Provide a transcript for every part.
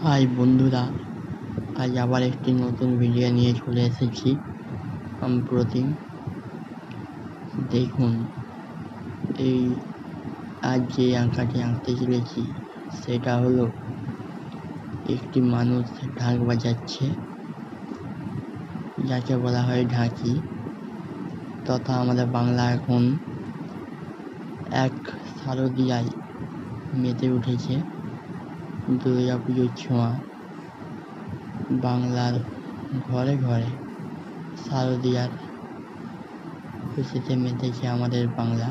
High বন্ধুরা, আজ আবার একটি নতুন ভিডিও নিয়ে চলে এসেছি। আমি প্রতিম। দেখুন, এই আজ যে আঁকাটি আঁকতে চলেছি সেটা হলো একটি মানুষ ঢাক বাজাচ্ছে, যাকে বলা হয় ঢাকি, তথা আমাদের বাংলা এখন এক শারদীয়ায় মেতে উঠেছে। দুর্গা পুজোর ছোঁয়া বাংলার ঘরে ঘরে শারদীয়ার খুশিতে মেতেছে আমাদের বাংলা।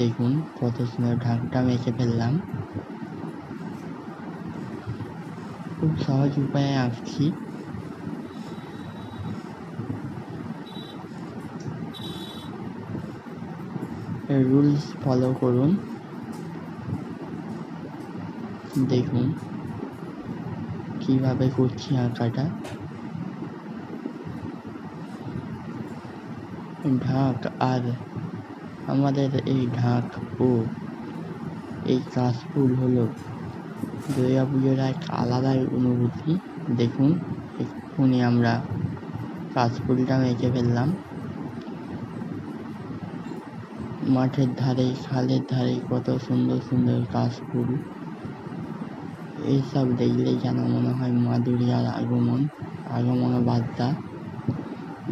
দেখুন কত সুন্দর ঢাকটা মেখে ফেললাম। খুব সহজ উপায়ে আঁকছি। রুলস ফলো করুন। দেখুন কিভাবে করছি আঁকাটা। ঢাক আর আমাদের এই ঢাক ও এই কাশফুল হলো দুর্গা পুজোর এক আলাদাই অনুভূতি। দেখুন এক্ষুনি আমরা কাশফুলটা মেখে ফেললাম। মাঠের ধারে, খালের ধারে কত সুন্দর সুন্দর কাশফুল। এইসব দেখলেই যেন মনে হয় মা দুর্গার আগমন বার্তা।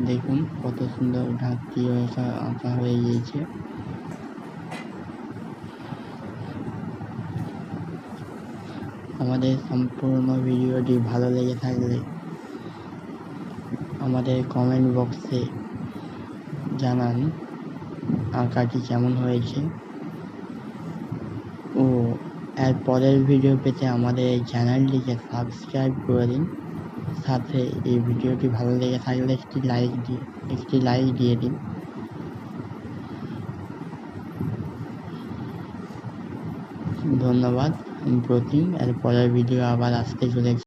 দেখুন কত সুন্দর ঢাকটি আঁকা হয়ে গিয়েছে। আমাদের সম্পূর্ণ ভিডিওটি ভালো লেগে থাকলে আমাদের কমেন্ট বক্সে জানান আঁকাটি কেমন হয়েছে, ও এর পরের ভিডিও পেতে আমাদের এই চ্যানেলটিকে সাবস্ক্রাইব করে দিন। সাথে এই ভিডিওটি ভালো লেগে থাকলে একটি লাইক দিয়ে দিন। ধন্যবাদ। প্রতিম। এর পরের ভিডিও আবার আসতে চলেছে।